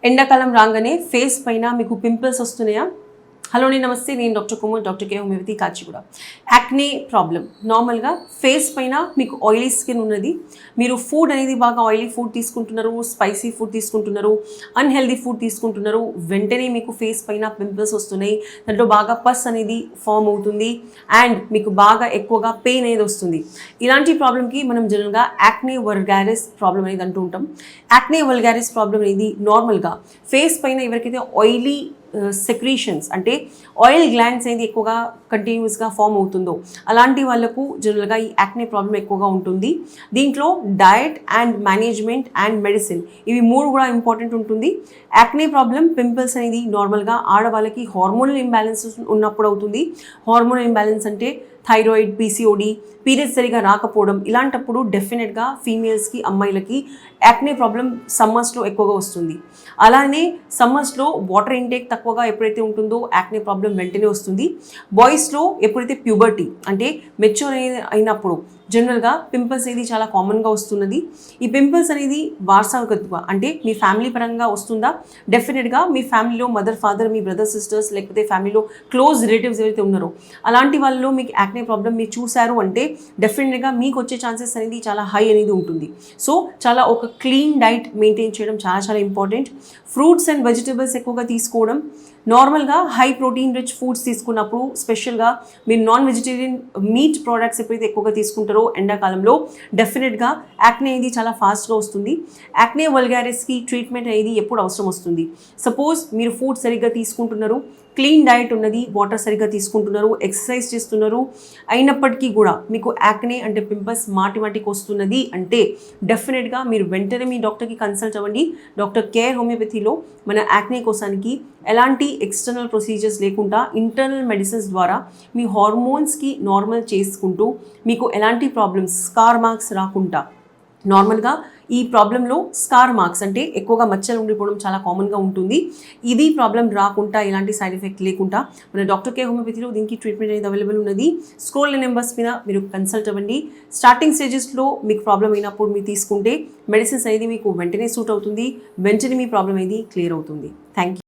ఎండాకాలం రాగానే ఫేస్ పైన మీకు పింపుల్స్ వస్తున్నాయా? హలో నమస్తే, నేను డాక్టర్ కుమార్, డాక్టర్ కే హోమియోపతి, కాచిగూడ. యాక్నే ప్రాబ్లం నార్మల్గా ఫేస్ పైన మీకు ఆయిలీ స్కిన్ ఉన్నది, మీరు ఫుడ్ అనేది బాగా ఆయిలీ ఫుడ్ తీసుకుంటున్నారు, స్పైసీ ఫుడ్ తీసుకుంటున్నారు, అన్హెల్దీ ఫుడ్ తీసుకుంటున్నారు, వెంటనే మీకు ఫేస్ పైన పింపుల్స్ వస్తున్నాయి, దాంట్లో బాగా పస్ అనేది ఫామ్ అవుతుంది అండ్ మీకు బాగా ఎక్కువగా పెయిన్ అనేది వస్తుంది. ఇలాంటి ప్రాబ్లంకి మనం జనరల్గా యాక్నే వల్గారిస్ ప్రాబ్లం అనేది అంటూ ఉంటాం. యాక్నే వల్గారిస్ ప్రాబ్లం అనేది నార్మల్గా ఫేస్ పైన ఎవరికైతే ఆయిలీ సెక్రీషన్స్ అంటే ఆయిల్ గ్లాండ్స్ అనేది ఎక్కువగా కంటిన్యూస్గా ఫామ్ అవుతుందో అలాంటి వాళ్ళకు జనరల్గా ఈ యాక్నే ప్రాబ్లం ఎక్కువగా ఉంటుంది. దీంట్లో diet and management and medicine ఇవి మూడు కూడా ఇంపార్టెంట్ ఉంటుంది. యాక్నే ప్రాబ్లం పింపుల్స్ అనేది నార్మల్గా ఆడవాళ్ళకి హార్మోనల్ ఇంబ్యాలెన్స్ ఉన్నప్పుడు అవుతుంది. హార్మోనల్ ఇంబ్యాలెన్స్ అంటే థైరాయిడ్, పీసీఓడి, పీరియడ్స్ సరిగా రాకపోవడం, ఇలాంటప్పుడు డెఫినెట్గా ఫీమేల్స్కి, అమ్మాయిలకి యాక్నే ప్రాబ్లం సమ్మర్స్లో ఎక్కువగా వస్తుంది. అలానే సమ్మర్స్లో వాటర్ ఇంటేక్ తక్కువగా ఎప్పుడైతే ఉంటుందో యాక్నే ప్రాబ్లం వెంటనే వస్తుంది. బాయ్స్లో ఎప్పుడైతే ప్యూబర్టీ అంటే మెచ్యూర్ అయినప్పుడు జనరల్గా పింపుల్స్ అనేది చాలా కామన్గా వస్తున్నది. ఈ పింపుల్స్ అనేది వారసత్వంగా అంటే మీ ఫ్యామిలీ పరంగా వస్తుందా? డెఫినెట్గా మీ ఫ్యామిలీలో మదర్, ఫాదర్, మీ బ్రదర్, సిస్టర్స్ లేకపోతే ఫ్యామిలీలో క్లోజ్ రిలేటివ్స్ ఎవరైతే ఉన్నారో అలాంటి వాళ్ళలో మీకు యాక్నే ప్రాబ్లం మీరు చూశారు అంటే డెఫినెట్గా మీకు వచ్చే ఛాన్సెస్ అనేది చాలా హై అనేది ఉంటుంది. సో చాలా ఒక క్లీన్ డైట్ మెయింటైన్ చేయడం చాలా చాలా ఇంపార్టెంట్. ఫ్రూట్స్ అండ్ వెజిటబుల్స్ ఎక్కువగా తీసుకోవడం, నార్మల్గా హై ప్రోటీన్ రిచ్ ఫుడ్స్ తీసుకున్నప్పుడు స్పెషల్గా మీరు నాన్ వెజిటేరియన్ మీట్ ప్రోడక్ట్స్ ఎప్పుడైతే ఎక్కువగా తీసుకుంటారో ఎండాకాలంలో డెఫినెట్గా యాక్నే అనేది చాలా ఫాస్ట్గా వస్తుంది. యాక్నే వల్గారిస్కి ట్రీట్మెంట్ అనేది ఎప్పుడు అవసరం వస్తుంది? సపోజ్ మీరు ఫుడ్ సరిగ్గా తీసుకుంటున్నారు, క్లీన్ డైట్ ఉన్నది, వాటర్ సరిగ్గా తీసుకుంటున్నారు, ఎక్సర్సైజ్ చేస్తున్నారు, అయినప్పటికీ కూడా మీకు యాక్నే అంటే పింపుల్స్ మాటికి వస్తున్నది అంటే డెఫినెట్గా మీరు వెంటనే మీ డాక్టర్కి కన్సల్ట్ అవ్వండి. డాక్టర్ కేర్ హోమియోపతిలో మన యాక్నే కోసానికి ఎలాంటి ఎక్స్టర్నల్ ప్రొసీజర్స్ లేకుండా ఇంటర్నల్ మెడిసిన్స్ ద్వారా మీ హార్మోన్స్కి నార్మల్ చేసుకుంటూ మీకు ఎలాంటి ప్రాబ్లమ్స్, స్కార్ మార్క్స్ రాకుండా, నార్మల్గా ఈ ప్రాబ్లంలో స్కార్ మార్క్స్ అంటే ఎక్కువగా మచ్చలు ఉండిపోవడం చాలా కామన్గా ఉంటుంది. ఇది ప్రాబ్లం రాకుండా ఎలాంటి సైడ్ ఎఫెక్ట్ లేకుండా మన డాక్టర్ కే హోమియోపతిలో దీనికి ట్రీట్మెంట్ అనేది అవైలబుల్ ఉన్నది. స్క్రోల్ నెంబర్స్ మీద మీరు కన్సల్ట్ అవ్వండి. స్టార్టింగ్ స్టేజెస్లో మీకు ప్రాబ్లం అయినప్పుడు మీరు తీసుకుంటే మెడిసిన్స్ అనేది మీకు వెంటనే సూట్ అవుతుంది, వెంటనే మీ ప్రాబ్లం అనేది క్లియర్ అవుతుంది. Thank you.